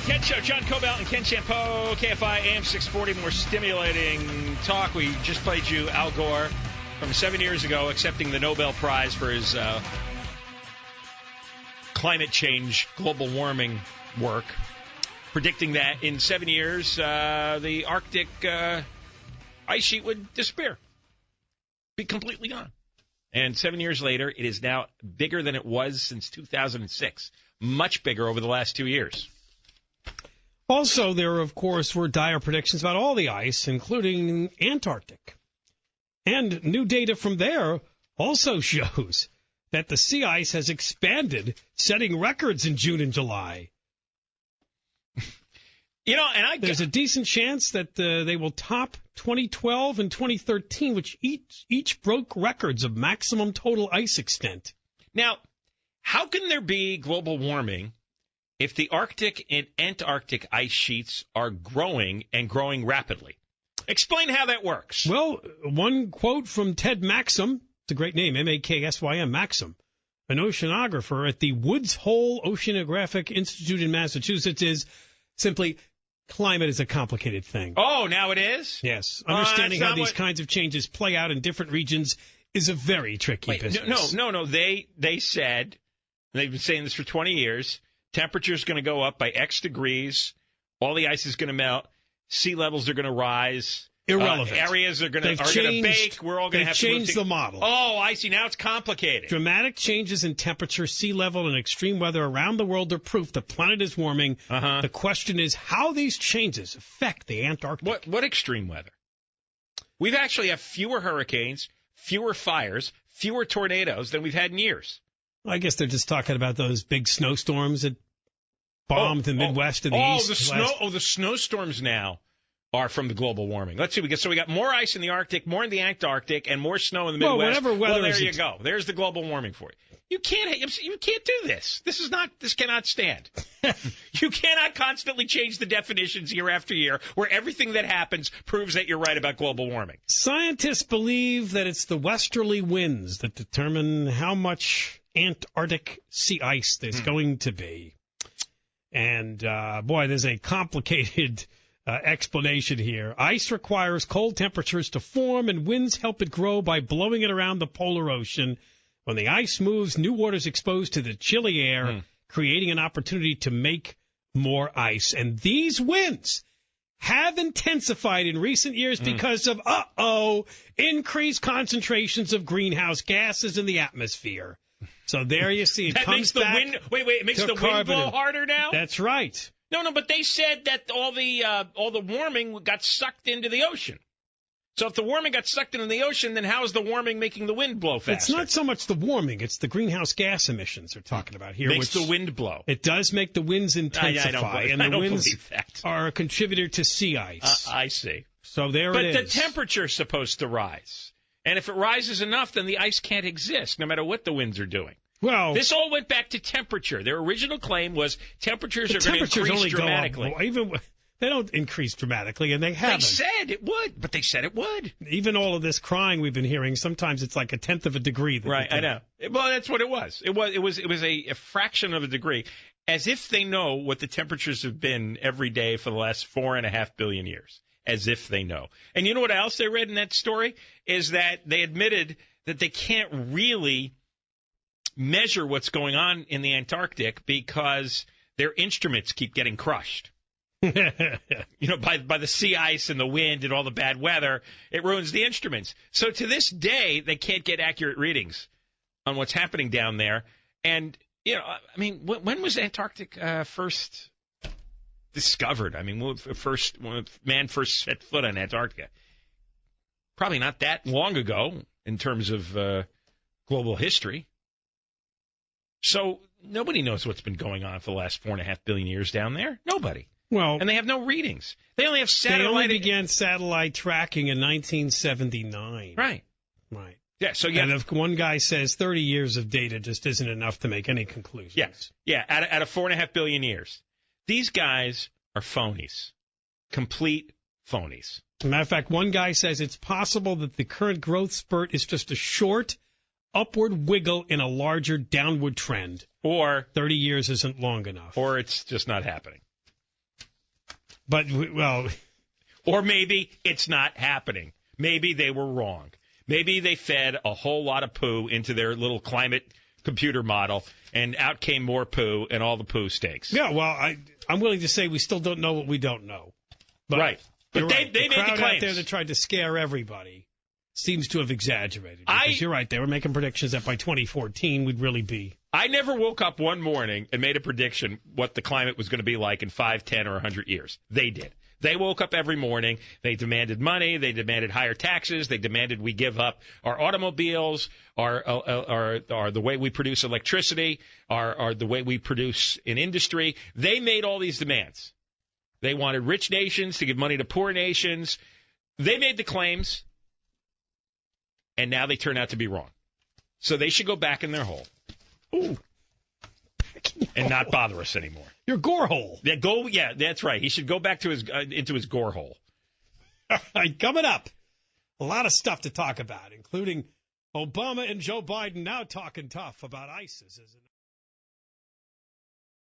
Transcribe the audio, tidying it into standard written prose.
Ken Show, John Cobalt and Ken Champeau, KFI AM 640, more stimulating talk. We just played you Al Gore from 7 years ago accepting the Nobel Prize for his climate change, global warming work, predicting that in 7 years the Arctic ice sheet would disappear, be completely gone. And 7 years later, it is now bigger than it was since 2006, much bigger over the last 2 years. Also, there, of course, were dire predictions about all the ice, including Antarctic. And new data from there also shows that the sea ice has expanded, setting records in June and July. You know, and there's a decent chance that they will top 2012 and 2013, which each broke records of maximum total ice extent. Now, how can there be global warming if the Arctic and Antarctic ice sheets are growing and growing rapidly? Explain how that works. Well, one quote from Ted Maxim, it's a great name, M-A-K-S-Y-M, Maxim, an oceanographer at the Woods Hole Oceanographic Institute in Massachusetts, is simply, climate is a complicated thing. Oh, now it is? Yes. Understanding how these kinds of changes play out in different regions is a very tricky business. No. They said, they've been saying this for 20 years, temperature's going to go up by X degrees, all the ice is going to melt, sea levels are going to rise. Irrelevant. Areas are going to bake. We're all going to have to change the model. Oh, I see. Now it's complicated. Dramatic changes in temperature, sea level, and extreme weather around the world are proof the planet is warming. The question is how these changes affect the Antarctic. What extreme weather? We've actually have fewer hurricanes, fewer fires, fewer tornadoes than we've had in years. I guess they're just talking about those big snowstorms that bombed the Midwest and the East. The snowstorms now are from the global warming. Let's see. We got more ice in the Arctic, more in the Antarctic, and more snow in the Midwest. Well, whatever weather there you go. There's the global warming for you. You can't do this. This cannot stand. You cannot constantly change the definitions year after year where everything that happens proves that you're right about global warming. Scientists believe that it's the westerly winds that determine how much Antarctic sea ice there's going to be. And, boy, there's a complicated explanation here. Ice requires cold temperatures to form, and winds help it grow by blowing it around the polar ocean. When the ice moves, new water is exposed to the chilly air, creating an opportunity to make more ice. And these winds have intensified in recent years because of, increased concentrations of greenhouse gases in the atmosphere. So there you see it. That comes makes the back wind. Wait, it makes the wind blow harder now? That's right. No, but they said that all the warming got sucked into the ocean. So if the warming got sucked into the ocean, then how is the warming making the wind blow faster? It's not so much the warming; it's the greenhouse gas emissions they're talking about here. Makes the wind blow. It does make the winds intensify, and the winds are a contributor to sea ice. I see. So it is. But the temperature's supposed to rise, and if it rises enough, then the ice can't exist, no matter what the winds are doing. Well, this all went back to temperature. Their original claim was temperatures are going to increase dramatically. They don't increase dramatically, and they haven't. They said it would, but they said it would. Even all of this crying we've been hearing, sometimes it's like a tenth of a degree. Right, I know. Well, that's what it was. It was a fraction of a degree, as if they know what the temperatures have been every day for the last 4.5 billion years. As if they know. And you know what else they read in that story? Is that they admitted that they can't really measure what's going on in the Antarctic because their instruments keep getting crushed. By the sea ice and the wind and all the bad weather, it ruins the instruments. So to this day, they can't get accurate readings on what's happening down there. And, when was Antarctic first discovered? I mean, when man first set foot on Antarctica? Probably not that long ago in terms of global history. So nobody knows what's been going on for the last 4.5 billion years down there. Nobody. Well, and they have no readings. They only have satellite. They only began satellite tracking in 1979. Right. Yeah. So and if one guy says 30 years of data just isn't enough to make any conclusions. Yes. Yeah. Out of 4.5 billion years, these guys are phonies, complete phonies. As a matter of fact, one guy says it's possible that the current growth spurt is just a short upward wiggle in a larger downward trend. Or 30 years isn't long enough. Or it's just not happening. But, well... Or maybe it's not happening. Maybe they were wrong. Maybe they fed a whole lot of poo into their little climate computer model, and out came more poo, and all the poo stinks. Yeah, well, I'm willing to say we still don't know what we don't know. But right. But they made the claims. The crowd out there that tried to scare everybody seems to have exaggerated. Because you're right. They were making predictions that by 2014 we'd really be. I never woke up one morning and made a prediction what the climate was going to be like in 5, 10, or 100 years. They did. They woke up every morning. They demanded money. They demanded higher taxes. They demanded we give up our automobiles, our the way we produce electricity, our the way we produce in industry. They made all these demands. They wanted rich nations to give money to poor nations. They made the claims, and now they turn out to be wrong. So they should go back in their hole. Ooh. And not bother us anymore. Your Gore hole. Yeah, that's right. He should go back to his into his Gore hole. All right, coming up, a lot of stuff to talk about, including Obama and Joe Biden now talking tough about ISIS.